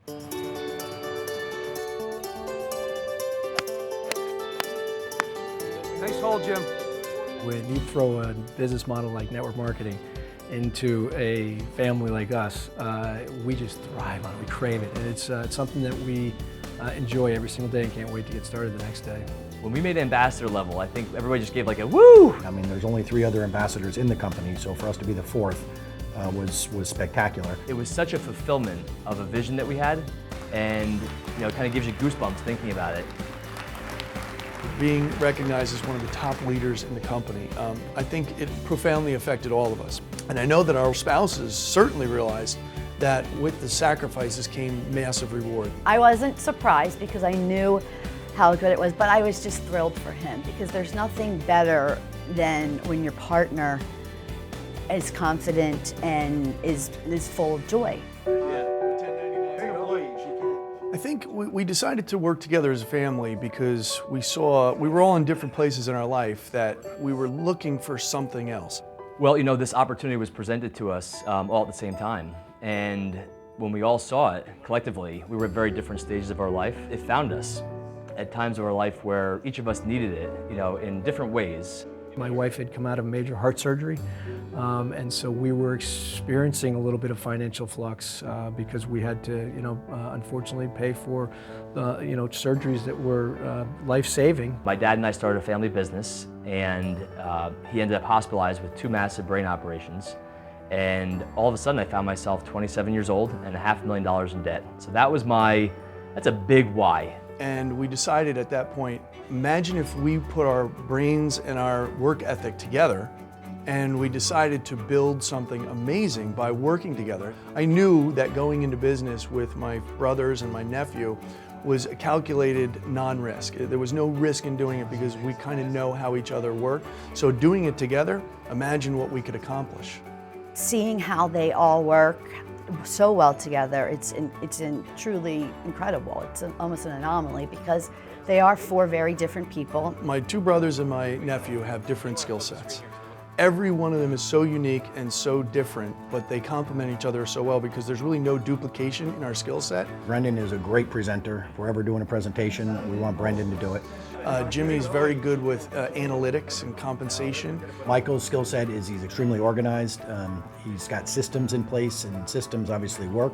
Nice hole, Jim. When you throw a business model like network marketing into a family like us, we just thrive on it, we crave it. And it's something that we enjoy every single day and can't wait to get started the next day. When we made ambassador level, I think everybody just gave like a woo! I mean, there's only 3 other ambassadors in the company, so for us to be the 4th was spectacular. It was such a fulfillment of a vision that we had, and it kind of gives you goosebumps thinking about it. Being recognized as one of the top leaders in the company, I think it profoundly affected all of us. And I know that our spouses certainly realized that with the sacrifices came massive reward. I wasn't surprised because I knew how good it was, but I was just thrilled for him because there's nothing better than when your partner is confident and is full of joy. I think we decided to work together as a family because we were all in different places in our life that we were looking for something else. Well, this opportunity was presented to us all at the same time. And when we all saw it collectively, we were at very different stages of our life. It found us at times of our life where each of us needed it, in different ways. My wife had come out of major heart surgery, and so we were experiencing a little bit of financial flux because we had to, unfortunately pay for, surgeries that were life-saving. My dad and I started a family business, and he ended up hospitalized with 2 massive brain operations. And all of a sudden I found myself 27 years old and $500,000 in debt. So that's a big why. And we decided at that point, imagine if we put our brains and our work ethic together, and we decided to build something amazing by working together. I knew that going into business with my brothers and my nephew was a calculated non-risk. There was no risk in doing it because we kind of know how each other work. So doing it together, imagine what we could accomplish. Seeing how they all work so well together, it's truly incredible. It's almost an anomaly because they are 4 very different people. My 2 brothers and my nephew have different skill sets. Every one of them is so unique and so different, but they complement each other so well because there's really no duplication in our skill set. Brendan is a great presenter. If we're ever doing a presentation, we want Brendan to do it. Jimmy's very good with analytics and compensation. Michael's skill set is he's extremely organized. He's got systems in place, and systems obviously work.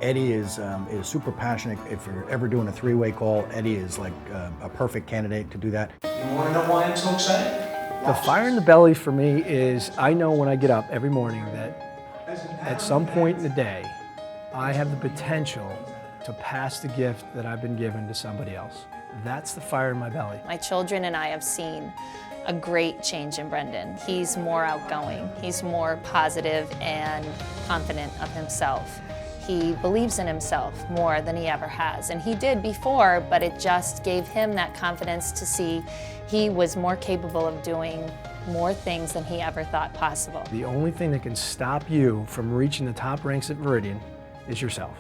Eddie is super passionate. If you're ever doing a 3-way call, Eddie is like a perfect candidate to do that. You want to know why I'm so excited? The fire in the belly for me is I know when I get up every morning that at some point in the day, I have the potential to pass the gift that I've been given to somebody else. That's the fire in my belly. My children and I have seen a great change in Brendan. He's more outgoing. He's more positive and confident of himself. He believes in himself more than he ever has. And he did before, but it just gave him that confidence to see he was more capable of doing more things than he ever thought possible. The only thing that can stop you from reaching the top ranks at Virdan is yourself.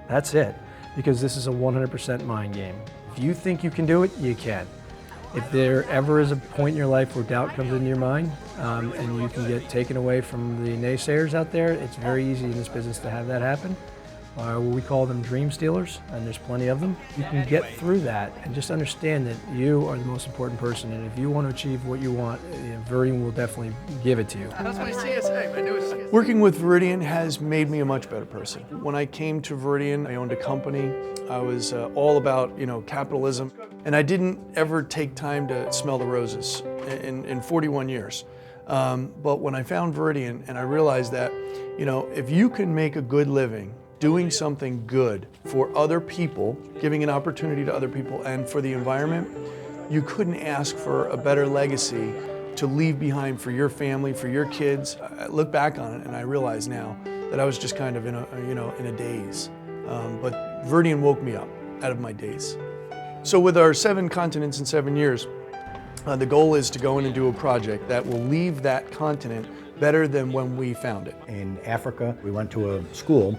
That's it, because this is a 100% mind game. If you think you can do it, you can. If there ever is a point in your life where doubt comes into your mind and you can get taken away from the naysayers out there, it's very easy in this business to have that happen. We call them dream stealers, and there's plenty of them. You can get through that and just understand that you are the most important person, and if you want to achieve what you want, Virdan will definitely give it to you. That's my CSA, my newest CSA. Working with Virdan has made me a much better person. When I came to Virdan, I owned a company. I was all about, capitalism, and I didn't ever take time to smell the roses in 41 years. But when I found Virdan and I realized that, if you can make a good living doing something good for other people, giving an opportunity to other people and for the environment, you couldn't ask for a better legacy to leave behind for your family, for your kids. I look back on it and I realize now that I was just kind of in a daze. But Virdan woke me up out of my daze. So with our 7 continents in 7 years, the goal is to go in and do a project that will leave that continent better than when we found it. In Africa, we went to a school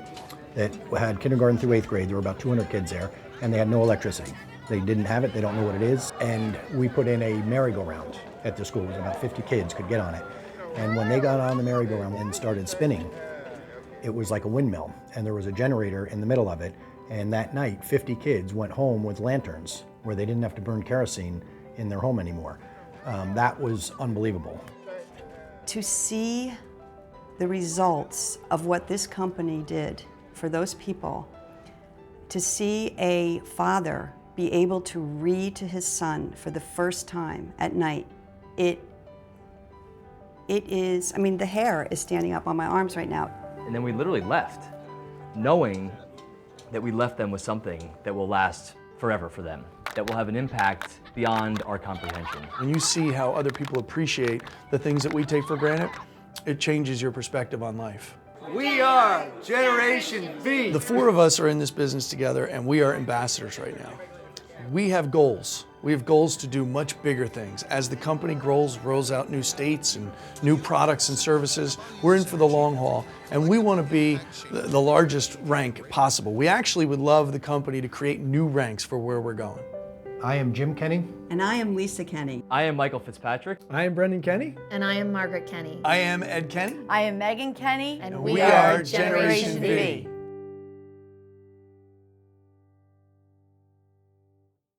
that had kindergarten through 8th grade. There were about 200 kids there, and they had no electricity. They didn't have it, they don't know what it is, and we put in a merry-go-round at the school. It was about 50 kids could get on it. And when they got on the merry-go-round and started spinning, it was like a windmill, and there was a generator in the middle of it, And that night, 50 kids went home with lanterns where they didn't have to burn kerosene in their home anymore. That was unbelievable. To see the results of what this company did for those people, to see a father be able to read to his son for the first time at night, it is, I mean, the hair is standing up on my arms right now. And then we literally left, knowing that we left them with something that will last forever for them, that will have an impact beyond our comprehension. When you see how other people appreciate the things that we take for granted, it changes your perspective on life. We are Generation V. The four of us are in this business together, and we are ambassadors right now. We have goals. We have goals to do much bigger things. As the company grows, rolls out new states and new products and services, we're in for the long haul, and we want to be the largest rank possible. We actually would love the company to create new ranks for where we're going. I am Jim Kenny. And I am Lisa Kenny. I am Michael Fitzpatrick. I am Brendan Kenny. And I am Margaret Kenny. I am Ed Kenny. I am Megan Kenny. And We are Generation V.